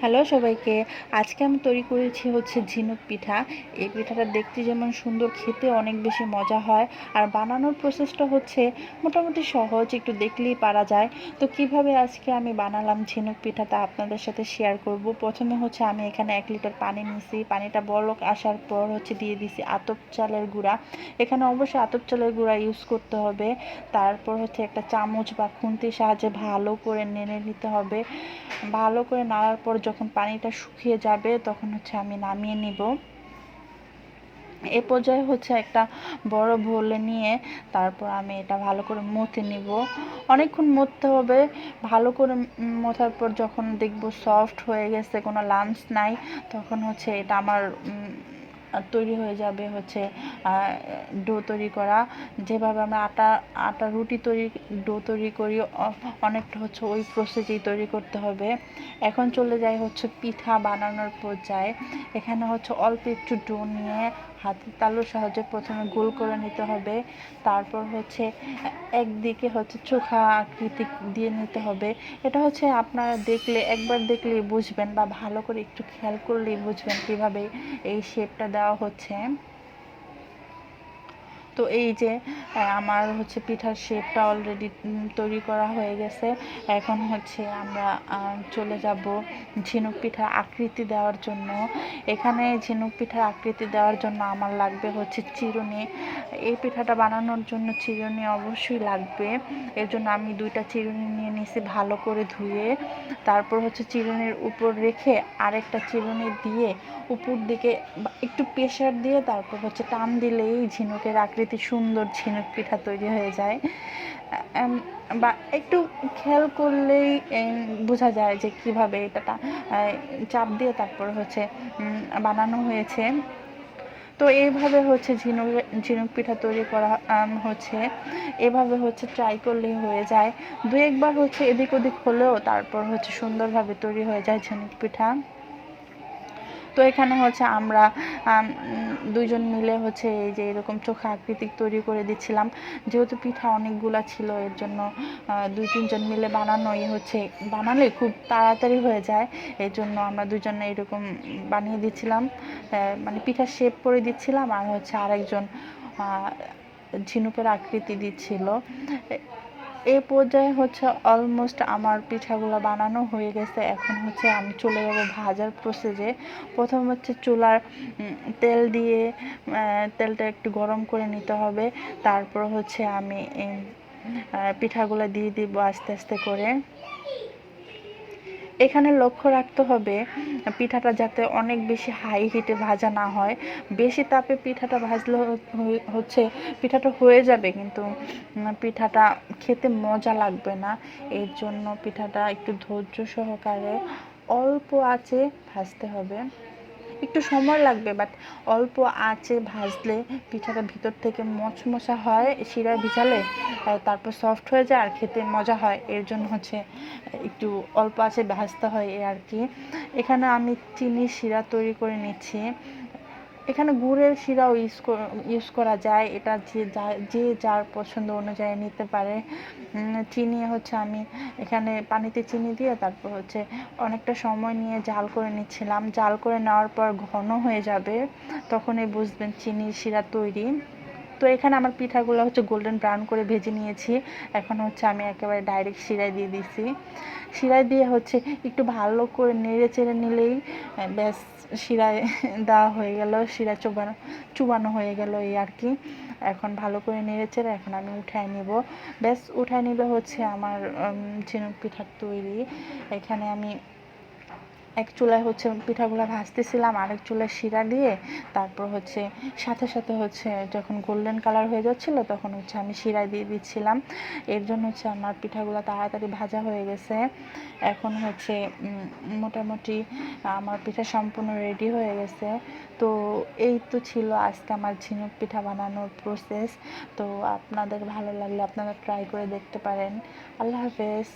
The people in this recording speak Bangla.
হ্যালো সবাইকে। আজকে আমি তৈরি করেছি ঝিনুক পিঠা। এই পিঠাটা দেখতে যেমন সুন্দর, খেতে অনেক বেশি মজা হয়। আর বানানোর প্রসেসটা মোটামুটি সহজ, একটু দেখলেই পারা যায়। তো কিভাবে আজকে আমি বানালাম ঝিনুক পিঠা তা আপনাদের সাথে শেয়ার করব। প্রথমে আমি এখানে 1 লিটার পানি নিয়েছি। পানিটা বলক আসার পর দিয়ে দিয়েছি আতপ চালের গুঁড়া। এখানে অবশ্যই আতপ চালের গুঁড়া ইউজ করতে হবে। তারপর একটা চামচ বা খুন্তির সাহায্যে ভালো করে নেড়ে নিতে হবে। ভালো করে নাড়ার পর যখন পানিটা শুকিয়ে যাবে তখন আমি নামিয়ে নিব। এ পর্যায়ে একটা বড় বোলে নিয়ে তারপর আমি এটা ভালো করে মথে নিব। অনেকক্ষণ মথতে হবে। ভালো করে মথার পর যখন দেখব সফট হয়ে গেছে, কোনো লাম্পস নাই, তখন এটা আমার তৈরি হয়ে যাবে ডো তৈরি করা। যেভাবে আমরা আটা রুটি ডো তৈরি করি, অনেকটা ওই প্রসেসেই তৈরি করতে হবে। এখন চলে যাই পিঠা বানানোর পর্যায়ে। এখানে অল্প একটু ডো নিয়ে হাতের তালুর সাহায্যে প্রথমে গোল করে নিতে হবে। তারপর একদিকে চোখা আকৃতি দিয়ে নিতে হবে। এটা আপনারা একবার দেখলেই বুঝবেন, বা ভালো করে একটু খেয়াল করলেই বুঝবেন কিভাবে এই শেপটা দেওয়া হচ্ছে। তো এই যে আমার পিঠার শেপটা অলরেডি তৈরি করা হয়ে গেছে। এখন আমরা চলে যাব ঝিনুক পিঠার আকৃতি দেওয়ার জন্য। এখানে ঝিনুক পিঠার আকৃতি দেওয়ার জন্য আমার লাগবে চিরুনি। এই পিঠাটা বানানোর জন্য চিরুনি অবশ্যই লাগবে। এর জন্য আমি 2টা চিরুনি নিয়ে নিয়েছি ভালো করে ধুয়ে। তারপর চিরুনির উপর রেখে আরেকটা চিরুনি দিয়ে উপর দিকে একটু প্রেসার দিয়ে তারপর টান দিলেই ঝিনুকের আকৃতি সুন্দর ঝিনুক পিঠা তৈরি হয়ে যায়। বা একটু খেয়াল করলেই বোঝা যায় যে কিভাবে এটা চাপ দিয়ে তারপর বানানো হয়েছে। তো এইভাবে ঝিনুক পিঠা তৈরি করা এভাবে ট্রাই করলেই হয়ে যায়। 2 একবার এদিক ওদিক হলেও তারপর সুন্দরভাবে তৈরি হয়ে যায় ঝিনুক পিঠা। তো এখানে আমরা 2জন মিলে এই যে এরকম চোখা আকৃতিক তৈরি করে দিচ্ছিলাম। যেহেতু পিঠা অনেকগুলা ছিল, এর জন্য 2-3জন মিলে বানালে খুব তাড়াতাড়ি হয়ে যায়। এর জন্য আমরা 2জন এরকম বানিয়ে দিচ্ছিলাম, মানে পিঠার শেপ করে দিচ্ছিলাম, আর আরেকজন ঝিনুকের আকৃতি দিচ্ছিল। এই পর্যায়ে অলমোস্ট আমার পিঠাগুলো বানানো হয়ে গেছে। এখন আমি চলে যাব ভাজার প্রসেসে। প্রথম চুলার তেল দিয়ে তেলটা একটু গরম করে নিতে হবে। তারপর আমি পিঠাগুলো দিয়ে দিব আস্তে আস্তে করে। এখানে লক্ষ্য রাখতে হবে পিঠাটা যাতে অনেক বেশি হাই হিটে ভাজা না হয়। বেশি তাপে পিঠাটা ভাজলে পিঠাটা হয়ে যাবে, কিন্তু পিঠাটা খেতে মজা লাগবে না। এর জন্য পিঠাটা একটু ধৈর্য সহকারে অল্প আঁচে ভাজতে হবে। একটু সময় লাগবে, বাট অল্প আঁচে ভাজলে পিঠাটা ভিতর থেকে মচমচা হয়। শিরায় ভিজালে তারপর সফট হয়ে যায় আর খেতে মজা হয়। এর জন্য একটু অল্প আঁচে ভাজতে হয় এই আর কি। এখানে আমি চিনির শিরা তৈরি করে নিচ্ছি। এখানে গুড়ের শিরাও ইউজ করা যায়, এটা যে যার পছন্দ অনুযায়ী নিতে পারে। চিনি আমি এখানে পানিতে চিনি দিয়ে তারপর অনেকটা সময় নিয়ে জাল করে নিচ্ছিলাম। জাল করে নেওয়ার পর ঘন হয়ে যাবে, তখনই বুঝবেন চিনির শিরা তৈরি। তো এখানে আমার পিঠাগুলো গোল্ডেন ব্রাউন করে ভেজে নিয়েছি। এখন আমি একেবারে ডাইরেক্ট শিরায় দিয়ে দিছি। শিরায় দিয়ে একটু ভালো করে নেড়ে চেড়ে নিলেই ব্যাস শিরায় দেওয়া হয়ে গেল, শিরা চুবানো হয়ে গেল এই আর কি। এখন ভালো করে নেড়ে চেড়ে এখন আমি উঠায় নিব। ব্যাস উঠায় নিলে আমার ঝিনুক পিঠা তৈরি। এখানে আমি এক চুলায় পিঠাগুলো ভাজতেছিলাম, আরেক চুলায় শিরা দিয়ে তারপর সাথে সাথে যখন গোল্ডেন কালার হয়ে যাচ্ছিল তখন আমি শিরা দিয়ে দিচ্ছিলাম। এর জন্য আমার পিঠাগুলো তাড়াতাড়ি ভাজা হয়ে গেছে। এখন মোটামুটি আমার পিঠা সম্পূর্ণ রেডি হয়ে গেছে। তো এই তো ছিল আজকে আমার ঝিনুক পিঠা বানানোর প্রসেস। তো আপনাদের ভালো লাগলে আপনারা ট্রাই করে দেখতে পারেন। আল্লাহ হাফেজ।